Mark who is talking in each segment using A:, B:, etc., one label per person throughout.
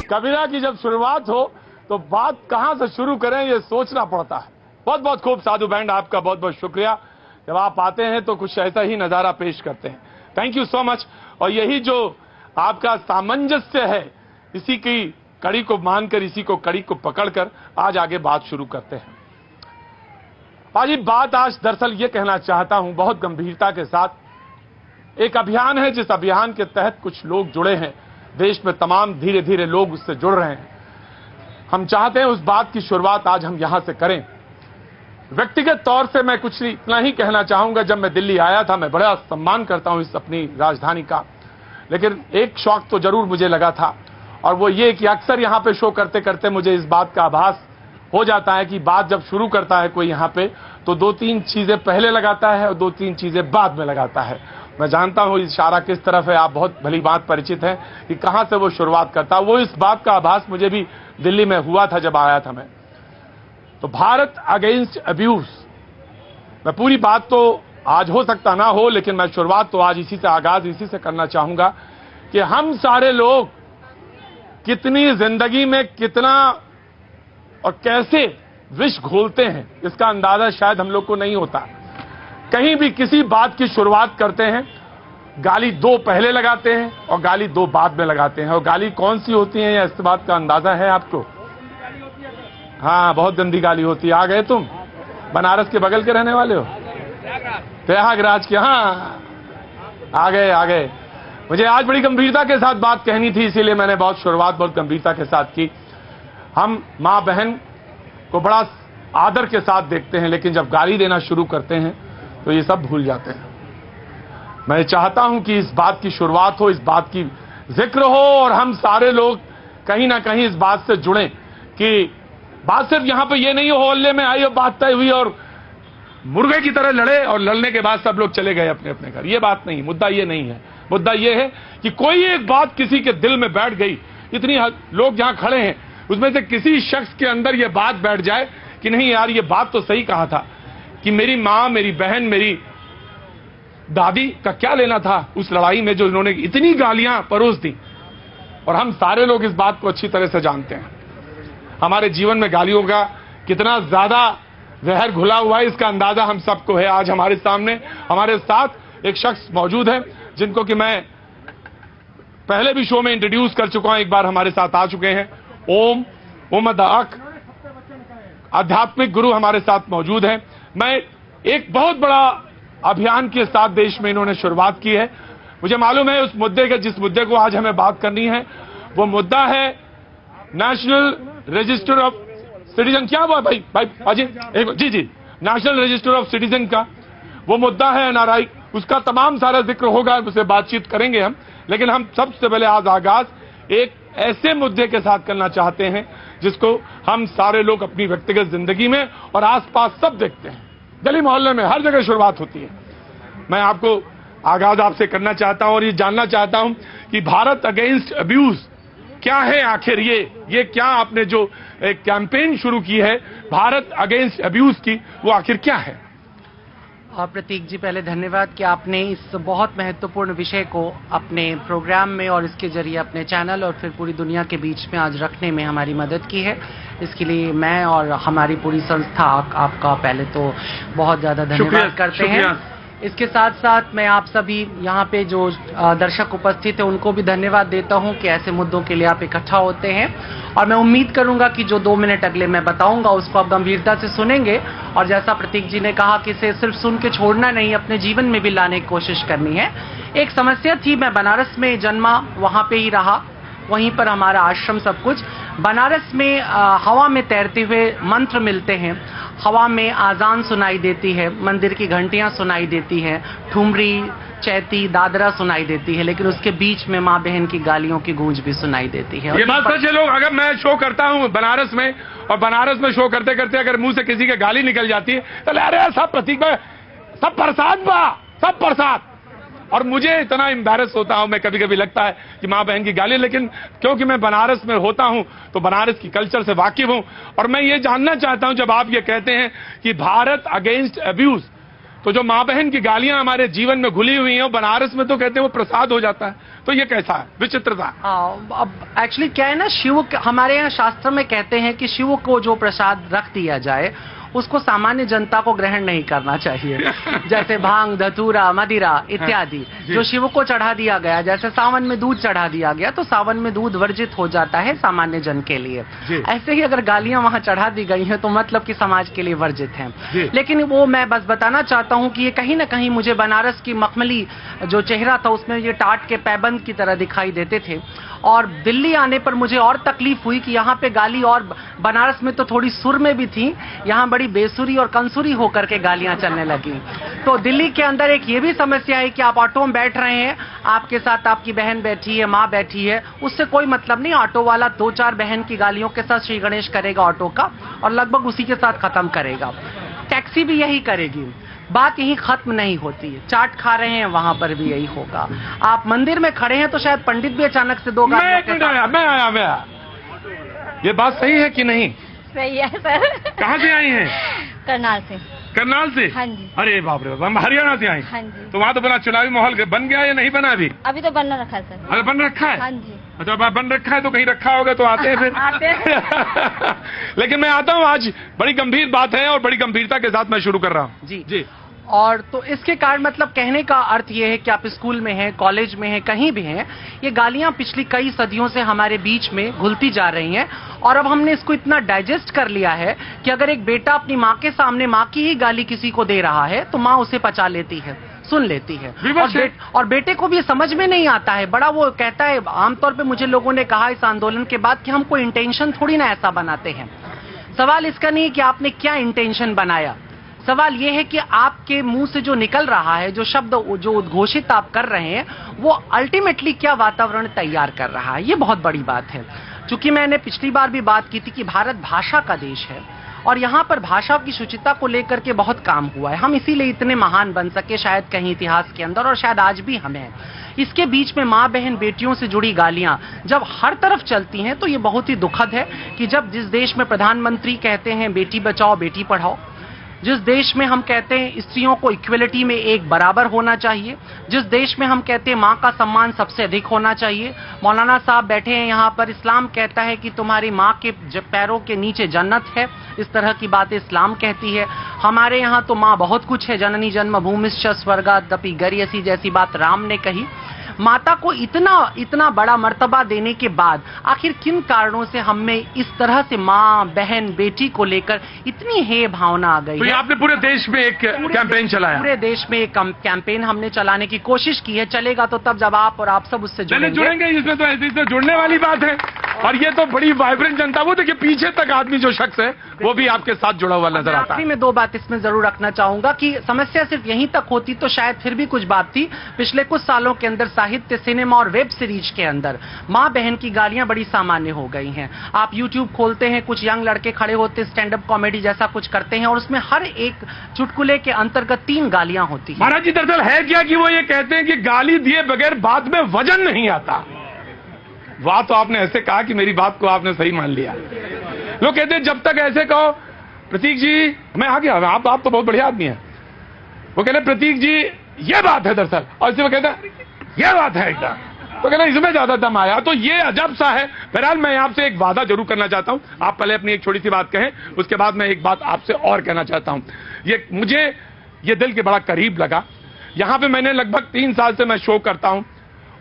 A: कबीरा की जब शुरुआत हो तो बात कहां से शुरू करें ये सोचना पड़ता है। बहुत बहुत खूब साधु बैंड, आपका बहुत बहुत शुक्रिया। जब आप आते हैं तो कुछ ऐसा ही नजारा पेश करते हैं। Thank you so much. और यही जो आपका सामंजस्य है, इसी की कड़ी को मानकर, इसी को कड़ी को पकड़कर आज आगे बात शुरू करते हैं। आज बात आज दरअसल ये कहना चाहता हूं बहुत गंभीरता के साथ। एक अभियान है जिस अभियान के तहत कुछ लोग जुड़े हैं, देश में तमाम धीरे धीरे लोग उससे जुड़ रहे हैं। हम चाहते हैं उस बात की शुरुआत आज हम यहां से करें। व्यक्तिगत तौर से मैं कुछ इतना ही कहना चाहूंगा। जब मैं दिल्ली आया था, मैं बड़ा सम्मान करता हूं इस अपनी राजधानी का, लेकिन एक शौक तो जरूर मुझे लगा था, और वो ये कि अक्सर यहां पे शो करते करते मुझे इस बात का आभास हो जाता है कि बात जब शुरू करता है कोई यहां पे, तो 2-3 चीजें पहले लगाता है और 2-3 चीजें बाद में लगाता है। मैं जानता हूं इशारा किस तरफ है, आप बहुत भली बात परिचित हैं कि कहां से वो शुरुआत करता है। वो इस बात का आभास मुझे भी दिल्ली में हुआ था जब आया था मैं। तो भारत अगेंस्ट अब्यूज, मैं पूरी बात तो आज हो सकता ना हो, लेकिन मैं शुरुआत तो आज इसी से, आगाज इसी से करना चाहूंगा कि हम सारे लोग कितनी जिंदगी में कितना और कैसे विष घोलते हैं, इसका अंदाजा शायद हम लोग को नहीं होता। कहीं भी किसी बात की शुरुआत करते हैं, गाली 2 पहले लगाते हैं और गाली 2 बाद में लगाते हैं। और गाली कौन सी होती है, या इस बात का अंदाजा है आपको? हाँ, बहुत गंदी गाली होती है। आ गए तुम? बनारस के बगल के रहने वाले हो? प्रयागराज के? हाँ, आ गए। मुझे आज बड़ी गंभीरता के साथ बात कहनी थी, इसीलिए मैंने बहुत शुरुआत बहुत गंभीरता के साथ की। हम मां बहन को बड़ा आदर के साथ देखते हैं, लेकिन जब गाली देना शुरू करते हैं तो ये सब भूल जाते हैं। मैं चाहता हूं कि इस बात की शुरुआत हो, इस बात की जिक्र हो, और हम सारे लोग कहीं ना कहीं इस बात से जुड़ें कि बात सिर्फ यहां पे ये नहीं हो हल्ले में आई और बात तय हुई और मुर्गे की तरह लड़े और लड़ने के बाद सब लोग चले गए अपने अपने घर। ये बात नहीं, मुद्दा ये नहीं है। मुद्दा ये है कि कोई एक बात किसी के दिल में बैठ गई, इतनी लोग जहां खड़े हैं उसमें से किसी शख्स के अंदर ये बात बैठ जाए कि नहीं यार, ये बात तो सही कहा था कि मेरी मां, मेरी बहन, मेरी दादी का क्या लेना था उस लड़ाई में जो इन्होंने इतनी गालियां परोस दी। और हम सारे लोग इस बात को अच्छी तरह से जानते हैं। हमारे जीवन में गालियों का कितना ज्यादा जहर घुला हुआ है, इसका अंदाजा हम सबको है। आज हमारे सामने, हमारे साथ एक शख्स मौजूद है जिनको कि मैं पहले भी शो में इंट्रोड्यूस कर चुका हूं, एक बार हमारे साथ आ चुके हैं। ओम अक आध्यात्मिक गुरु हमारे साथ मौजूद हैं। मैं एक बहुत बड़ा अभियान के साथ देश में इन्होंने शुरुआत की है। मुझे मालूम है उस मुद्दे के, जिस मुद्दे को आज हमें बात करनी है, वो मुद्दा है नेशनल रजिस्टर ऑफ सिटीजन। क्या हुआ भाई अजय? जी, नेशनल रजिस्टर ऑफ सिटीजन का वो मुद्दा है NRI, उसका तमाम सारा जिक्र होगा, उससे बातचीत करेंगे हम। लेकिन हम सबसे पहले आज आगाज एक ऐसे मुद्दे के साथ करना चाहते हैं जिसको हम सारे लोग अपनी व्यक्तिगत जिंदगी में और आसपास सब देखते हैं। गली मोहल्ले में हर जगह शुरुआत होती है। मैं आपको आगाज आपसे करना चाहता हूं और ये जानना चाहता हूं कि भारत अगेंस्ट अब्यूज क्या है आखिर। ये क्या आपने जो एक कैंपेन शुरू की है भारत अगेंस्ट अब्यूज की, वो आखिर क्या है?
B: प्रतीक जी, पहले धन्यवाद कि आपने इस बहुत महत्वपूर्ण विषय को अपने प्रोग्राम में और इसके जरिए अपने चैनल और फिर पूरी दुनिया के बीच में आज रखने में हमारी मदद की है। इसके लिए मैं और हमारी पूरी संस्था आपका पहले तो बहुत ज़्यादा धन्यवाद करते हैं। इसके साथ साथ मैं आप सभी यहाँ पे जो दर्शक उपस्थित है उनको भी धन्यवाद देता हूँ कि ऐसे मुद्दों के लिए आप इकट्ठा होते हैं। और मैं उम्मीद करूंगा कि जो 2 मिनट अगले मैं बताऊंगा उसको आप गंभीरता से सुनेंगे, और जैसा प्रतीक जी ने कहा कि इसे सिर्फ सुन के छोड़ना नहीं, अपने जीवन में भी लाने की कोशिश करनी है। एक समस्या थी, मैं बनारस में जन्मा, वहाँ पे ही रहा, वहीं पर हमारा आश्रम सब कुछ। बनारस में हवा में तैरते हुए मंत्र मिलते हैं, हवा में आजान सुनाई देती है, मंदिर की घंटियां सुनाई देती हैं, ठुमरी, चैती, दादरा सुनाई देती है, लेकिन उसके बीच में माँ बहन की गालियों की गूंज भी सुनाई देती है।
A: ये बात सच है। लोग, अगर मैं शो करता हूँ बनारस में और बनारस में शो करते करते अगर मुंह से किसी के गाली निकल जाती है तो अरे सब प्रतीक भाई सब प्रसाद और मुझे इतना एम्बैरस होता हूं मैं, कभी कभी लगता है कि मां बहन की गाली। लेकिन क्योंकि मैं बनारस में होता हूं तो बनारस की कल्चर से वाकिफ हूं। और मैं ये जानना चाहता हूं, जब आप ये कहते हैं कि भारत अगेंस्ट अब्यूज, तो जो माँ बहन की गालियां हमारे जीवन में घुली हुई हैं, वो बनारस में तो कहते हैं वो प्रसाद हो जाता है। तो ये कैसा है, विचित्रता।
B: अब एक्चुअली क्या है ना, शिव हमारे यहाँ शास्त्र में कहते हैं कि शिव को जो प्रसाद रख दिया जाए उसको सामान्य जनता को ग्रहण नहीं करना चाहिए। जैसे भांग, धतूरा, मदिरा इत्यादि जो शिव को चढ़ा दिया गया, जैसे सावन में दूध चढ़ा दिया गया तो सावन में दूध वर्जित हो जाता है सामान्य जन के लिए। ऐसे ही अगर गालियां वहां चढ़ा दी गई हैं तो मतलब कि समाज के लिए वर्जित हैं। लेकिन वो मैं बस बताना चाहता हूं कि ये कहीं ना कहीं मुझे बनारस की मखमली जो चेहरा था उसमें ये टाट के पैबंद की तरह दिखाई देते थे। और दिल्ली आने पर मुझे और तकलीफ हुई कि यहाँ पे गाली, और बनारस में तो थोड़ी सुर में भी थी, यहाँ बड़ी बेसुरी और कंसुरी होकर के गालियां चलने लगी। तो दिल्ली के अंदर एक ये भी समस्या है कि आप ऑटो में बैठ रहे हैं, आपके साथ आपकी बहन बैठी है, माँ बैठी है, उससे कोई मतलब नहीं, ऑटो वाला 2-4 बहन की गालियों के साथ श्री गणेश करेगा ऑटो का और लगभग उसी के साथ खत्म करेगा। टैक्सी भी यही करेगी, बात यही खत्म नहीं होती है। चाट खा रहे हैं वहां पर भी यही होगा। आप मंदिर में खड़े हैं तो शायद पंडित भी अचानक से 2
A: मैं आया। ये बात सही है कि नहीं?
C: सही है सर।
A: कहाँ से आई हैं?
C: करनाल से।
A: करनाल से?
C: हाँ जी।
A: अरे बाप रे, हम हरियाणा से आई।
C: हाँ जी।
A: तो वहाँ तो बना चुनावी माहौल बन गया या नहीं बना अभी?
C: अभी तो बनना रखा है सर।
A: अरे बन रखा है?
C: हाँ जी।
A: अच्छा, बन रखा है तो कहीं रखा होगा तो आते हैं फिर।
C: आते हैं।
A: लेकिन मैं आता हूँ, आज बड़ी गंभीर बात है और बड़ी गंभीरता के साथ मैं शुरू कर रहा हूँ।
B: जी जी। और तो इसके कारण मतलब कहने का अर्थ ये है कि आप स्कूल में हैं, कॉलेज में हैं, कहीं भी हैं, ये गालियां पिछली कई सदियों से हमारे बीच में घुलती जा रही हैं। और अब हमने इसको इतना डाइजेस्ट कर लिया है कि अगर एक बेटा अपनी माँ के सामने माँ की ही गाली किसी को दे रहा है तो माँ उसे पचा लेती है, सुन लेती है। और बेटे को भी समझ में नहीं आता है, बड़ा वो कहता है। आमतौर पे मुझे लोगों ने कहा इस आंदोलन के बाद कि हम कोई इंटेंशन थोड़ी ना ऐसा बनाते हैं। सवाल इसका नहीं है कि आपने क्या इंटेंशन बनाया, सवाल यह है कि आपके मुंह से जो निकल रहा है, जो शब्द जो उद्घोषित आप कर रहे हैं, वो अल्टीमेटली क्या वातावरण तैयार कर रहा है। ये बहुत बड़ी बात है। चूंकि मैंने पिछली बार भी बात की थी कि भारत भाषा का देश है और यहाँ पर भाषा की शुचिता को लेकर के बहुत काम हुआ है। हम इसीलिए इतने महान बन सके शायद कहीं इतिहास के अंदर, और शायद आज भी हमें। इसके बीच में माँ बहन बेटियों से जुड़ी गालियां जब हर तरफ चलती हैं तो ये बहुत ही दुखद है कि जब जिस देश में प्रधानमंत्री कहते हैं बेटी बचाओ बेटी पढ़ाओ, जिस देश में हम कहते हैं स्त्रियों को इक्वलिटी में एक बराबर होना चाहिए, जिस देश में हम कहते हैं माँ का सम्मान सबसे अधिक होना चाहिए। मौलाना साहब बैठे हैं यहाँ पर, इस्लाम कहता है कि तुम्हारी माँ के पैरों के नीचे जन्नत है, इस तरह की बातें इस्लाम कहती है। हमारे यहाँ तो माँ बहुत कुछ है, जननी जन्मभूमिश्च स्वर्गादपि गरीयसी जैसी बात राम ने कही। माता को इतना बड़ा मर्तबा देने के बाद आखिर किन कारणों से हम में इस तरह से माँ बहन बेटी को लेकर इतनी हे भावना आ गई?
A: तो ये आपने पूरे देश में एक कैंपेन चलाया? पूरे
B: देश में एक कैंपेन हमने चलाने की कोशिश की है। चलेगा तो तब जब आप और आप सब उससे
A: जुड़ेंगे। इसमें तो ऐसे जुड़ने वाली बात है। और ये तो बड़ी वाइब्रेंट जनता, वो देखिए पीछे तक आदमी जो शख्स है वो भी आपके साथ जुड़ा हुआ नजर आता है।
B: आखिरी में 2 बात इसमें जरूर रखना चाहूंगा कि समस्या सिर्फ यहीं तक होती तो शायद फिर भी कुछ बात थी। पिछले कुछ सालों के अंदर साहित्य, सिनेमा और वेब सीरीज के अंदर माँ बहन की गालियां बड़ी सामान्य हो गई हैं। आप यूट्यूब खोलते हैं, कुछ यंग लड़के खड़े होते स्टैंड अप कॉमेडी जैसा कुछ करते हैं और उसमें हर एक चुटकुले के अंतर्गत 3 गालियां होती हैं।
A: महाराज जी, दरअसल है क्या कि वो ये कहते हैं कि गाली दिए बगैर बात में वजन नहीं आता। वाह, तो आपने ऐसे कहा कि मेरी बात को आपने सही मान लिया। लोग कहते हैं जब तक ऐसे कहो, प्रतीक जी मैं आ गया, आप तो बहुत बढ़िया आदमी है। वो कहते प्रतीक जी ये बात है दरअसल, और इसी वो कहते हैं ये बात है एकदम, तो कहना इसमें ज्यादा दम आया। तो ये अजब सा है। बहरहाल मैं आपसे एक वादा जरूर करना चाहता हूं। आप पहले अपनी एक छोटी सी बात कहें, उसके बाद मैं एक बात आपसे और कहना चाहता हूं। मुझे ये दिल के बड़ा करीब लगा। यहां पे मैंने लगभग 3 साल से मैं शो करता हूं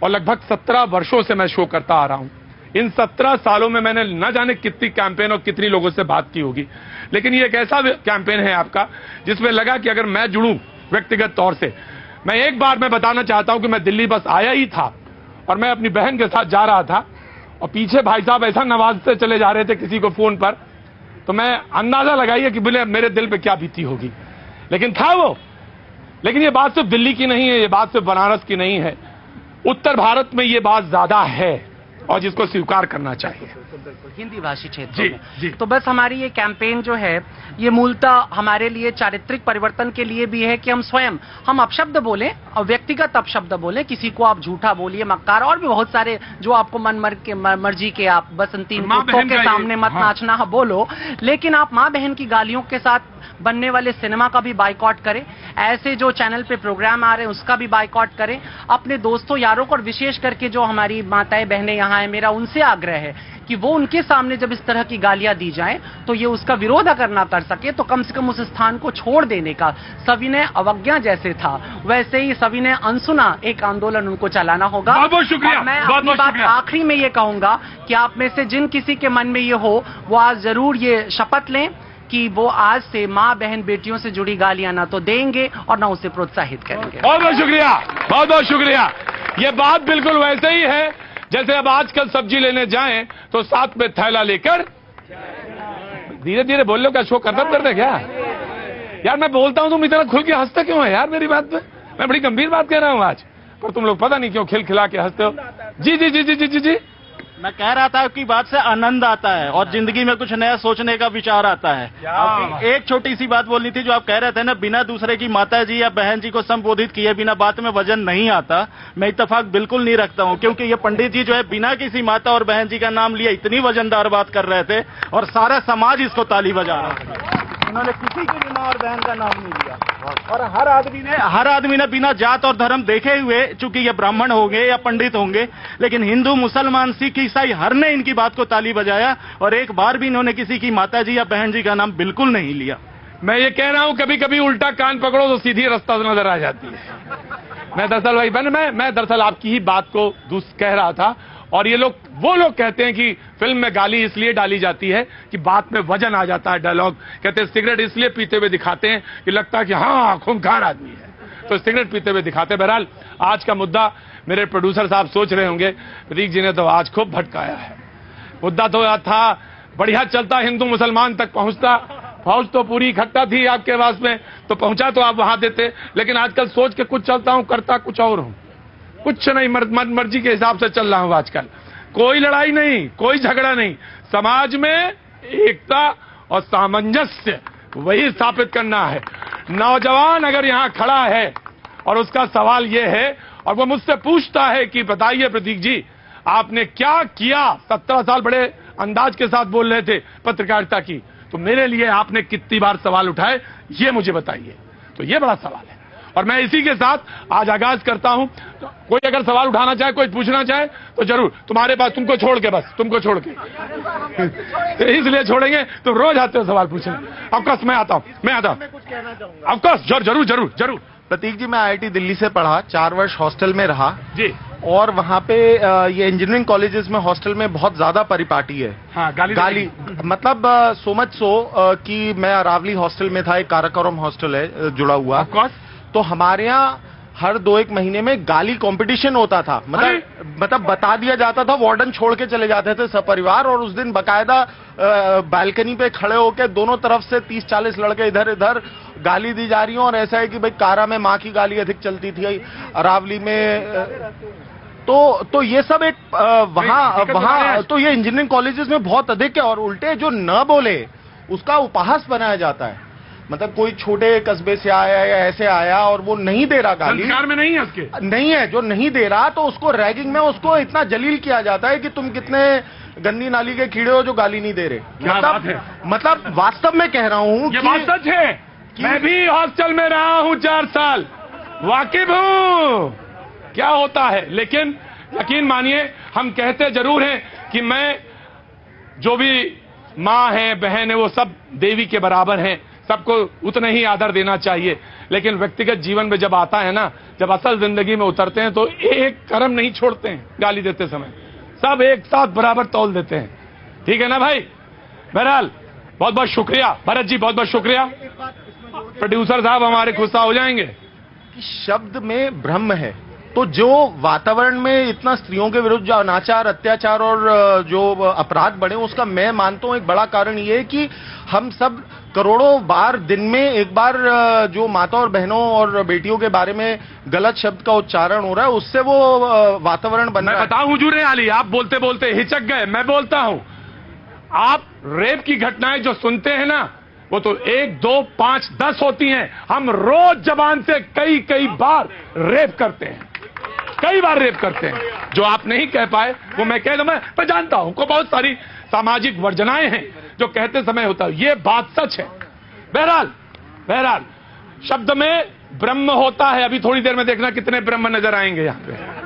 A: और लगभग 17 वर्षों से मैं शो करता आ रहा हूं। इन 17 सालों में मैंने न जाने कितनी कैंपेन और कितनी लोगों से बात की होगी, लेकिन ये एक ऐसा कैंपेन है आपका जिसमें लगा कि अगर मैं जुड़ूं व्यक्तिगत तौर से। मैं एक बार मैं बताना चाहता हूं कि मैं दिल्ली बस आया ही था और मैं अपनी बहन के साथ जा रहा था और पीछे भाई साहब ऐसा नवाजते चले जा रहे थे किसी को फोन पर, तो मैं अंदाजा लगाइए कि बोले मेरे दिल पे क्या बीती होगी। लेकिन था वो। लेकिन ये बात सिर्फ दिल्ली की नहीं है, ये बात सिर्फ बनारस की नहीं है, उत्तर भारत में ये बात ज्यादा है। और जिसको स्वीकार करना चाहिए।
B: हिंदी भाषी क्षेत्र
A: जी,
B: में
A: जी।
B: तो बस हमारी ये कैंपेन जो है ये मूलतः हमारे लिए चारित्रिक परिवर्तन के लिए भी है कि हम स्वयं हम अपशब्द बोलें और व्यक्तिगत अपशब्द बोलें, किसी को आप झूठा बोलिए, मक्कार और भी बहुत सारे जो आपको मर्जी के आप बसंती कुत्तों के सामने मत नाचना बोलो, लेकिन आप माँ बहन की गालियों के साथ बनने वाले सिनेमा का भी बाइकॉट करें, ऐसे जो चैनल पे प्रोग्राम आ रहे हैं उसका भी बाइकॉट करें, अपने दोस्तों यारों को और विशेष करके जो हमारी माताएं बहनें यहाँ हैं, मेरा उनसे आग्रह है कि वो उनके सामने जब इस तरह की गालियां दी जाएं तो ये उसका विरोध अगर ना कर सके तो कम से कम उस स्थान को छोड़ देने का, सविनय अवज्ञा जैसे था वैसे ही सविनय अनसुना एक आंदोलन उनको चलाना होगा।
A: बहुत बहुत शुक्रिया।
B: और मैं
A: बहुत
B: अपनी
A: बहुत
B: बात
A: शुक्रिया।
B: आखिरी में ये कहूंगा कि आप में से जिन किसी के मन में ये हो वो आज जरूर ये शपथ लें कि वो आज से माँ बहन बेटियों से जुड़ी गालियां ना तो देंगे और ना उसे प्रोत्साहित करेंगे।
A: बहुत बहुत शुक्रिया, बहुत बहुत शुक्रिया। ये बात बिल्कुल वैसे ही है जैसे अब आजकल सब्जी लेने जाएं तो साथ में थैला लेकर, धीरे धीरे बोल लो, क्या शो खत्म कर दे क्या यार? मैं बोलता हूं तुम इतना खुल के हंसते क्यों है यार मेरी बात पे? मैं बड़ी गंभीर बात कह रहा हूं आज, पर तुम लोग पता नहीं क्यों खिलखिला के हंसते हो। जी जी जी जी जी जी जी
D: मैं कह रहा था आपकी बात से आनंद आता है और जिंदगी में कुछ नया सोचने का विचार आता है। आपकी एक छोटी सी बात बोलनी थी जो आप कह रहे थे ना, बिना दूसरे की माता जी या बहन जी को संबोधित किए बिना बात में वजन नहीं आता। मैं इत्तेफाक बिल्कुल नहीं रखता हूं, क्योंकि ये पंडित जी जो है बिना किसी माता और बहन जी का नाम लिए इतनी वजनदार बात कर रहे थे और सारा समाज इसको ताली बजा रहा था। उन्होंने किसी की भी माँ और बहन का नाम नहीं लिया और हर आदमी ने बिना जात और धर्म देखे हुए, चूंकि ये ब्राह्मण होंगे या पंडित होंगे, लेकिन हिंदू मुसलमान सिख ईसाई हर ने इनकी बात को ताली बजाया और एक बार भी इन्होंने किसी की माता जी या बहन जी का नाम बिल्कुल नहीं लिया।
A: मैं ये कह रहा हूं कभी कभी उल्टा कान पकड़ो तो सीधी रास्ता नजर आ जाती है। मैं दरअसल भाई बहन मैं दरअसल आपकी ही बात को कह रहा था। और ये वो लोग कहते हैं कि फिल्म में गाली इसलिए डाली जाती है कि बात में वजन आ जाता है। डायलॉग कहते हैं सिगरेट इसलिए पीते हुए दिखाते हैं कि लगता है कि हाँ खूंखार आदमी है, तो सिगरेट पीते हुए दिखाते हैं। बहरहाल आज का मुद्दा मेरे प्रोड्यूसर साहब सोच रहे होंगे प्रतीक जी ने तो आज खूब भटकाया है। मुद्दा तो था बढ़िया चलता, हिंदू मुसलमान तक पहुंचता, फौज तो पूरी इकट्ठा थी आपके पास में तो पहुंचा तो आप वहां देते, लेकिन आजकल सोच के कुछ चलता हूं, करता कुछ और हूं। कुछ नहीं, मर्जी के हिसाब से चल रहा हूं आजकल। कोई लड़ाई नहीं, कोई झगड़ा नहीं, समाज में एकता और सामंजस्य वही स्थापित करना है। नौजवान अगर यहां खड़ा है और उसका सवाल यह है और वो मुझसे पूछता है कि बताइए प्रतीक जी आपने क्या किया, 17 साल बड़े अंदाज के साथ बोल रहे थे पत्रकारिता की, तो मेरे लिए आपने कितनी बार सवाल उठाए ये मुझे बताइए। तो ये बड़ा सवाल है और मैं इसी के साथ आज आगाज करता हूं। तो कोई अगर सवाल उठाना चाहे, कोई पूछना चाहे तो जरूर, तुम्हारे पास, तुमको छोड़ के, बस तुमको छोड़ के इसलिए छोड़ेंगे, तुम रोज आते हो सवाल पूछने। ऑफकोर्स मैं आता हूं, ऑफकोर्स जरूर जरूर जरूर।
E: प्रतीक जी, मैं IIT दिल्ली से पढ़ा, 4 वर्ष हॉस्टल में रहा
A: जी,
E: और वहाँ पे ये इंजीनियरिंग कॉलेजेस में हॉस्टल में बहुत ज्यादा परिपाटी है।
A: हाँ,
E: गाली मतलब सो मच सो कि मैं अरावली हॉस्टल में था, एक काराकोरम हॉस्टल है जुड़ा हुआ, तो हमारे यहाँ हर 2-1 महीने में गाली कंपटीशन होता था। मतलब बता दिया जाता था, वार्डन छोड़ के चले जाते थे सपरिवार, और उस दिन बकायदा बालकनी पे खड़े होकर दोनों तरफ से 30-40 लड़के इधर इधर गाली दी जा रही हो। और ऐसा है कि भाई कारा में माँ की गाली अधिक चलती थी, अरावली में तो ये सब एक वहाँ तो ये इंजीनियरिंग कॉलेजेस में बहुत अधिक है। और उल्टे जो न बोले उसका उपहास बनाया जाता है। मतलब कोई छोटे कस्बे से आया या ऐसे आया और वो नहीं दे रहा गाली,
A: संस्कार में नहीं है उसके,
E: नहीं है, जो नहीं दे रहा तो उसको रैगिंग में उसको इतना जलील किया जाता है कि तुम कितने गंदी नाली के कीड़े हो जो गाली नहीं दे रहे। मतलब वास्तव में कह रहा हूँ
A: ये बात सच है। मैं भी हॉस्टल में रहा हूँ 4 साल, वाकिफ हूँ क्या होता है। लेकिन यकीन मानिए हम कहते जरूर हैं कि मैं, जो भी माँ है बहन है वो सब देवी के बराबर हैं, सबको उतना ही आदर देना चाहिए। लेकिन व्यक्तिगत जीवन में जब आता है ना, जब असल जिंदगी में उतरते हैं तो एक कर्म नहीं छोड़ते हैं गाली देते समय, सब एक साथ बराबर तौल देते हैं। ठीक है ना भाई? बहरहाल बहुत बहुत शुक्रिया भरत जी, बहुत बहुत शुक्रिया। प्रोड्यूसर साहब हमारे गुस्सा हो जाएंगे।
E: शब्द में ब्रह्म है, तो जो वातावरण में इतना स्त्रियों के विरुद्ध जो अनाचार, अत्याचार और जो अपराध बढ़े, उसका मैं मानता हूं एक बड़ा कारण ये है कि हम सब करोड़ों बार दिन में एक बार जो माता और बहनों और बेटियों के बारे में गलत शब्द का उच्चारण हो रहा है, उससे वो वातावरण बन रहा है।
A: मैं बताऊं हुजूर आली, आप बोलते बोलते हिचक गए, मैं बोलता हूं, आप रेप की घटनाएं जो सुनते हैं ना, वो तो 1, 2, 5, 10 होती हैं। हम रोज जबान से कई कई बार रेप करते हैं, कई बार रेप करते हैं। जो आप नहीं कह पाए वो मैं कह दूं। मैं जानता हूं को बहुत सारी सामाजिक वर्जनाएं हैं जो कहते समय होता है, ये बात सच है। बहरहाल शब्द में ब्रह्म होता है। अभी थोड़ी देर में देखना कितने ब्रह्म नजर आएंगे यहां पे।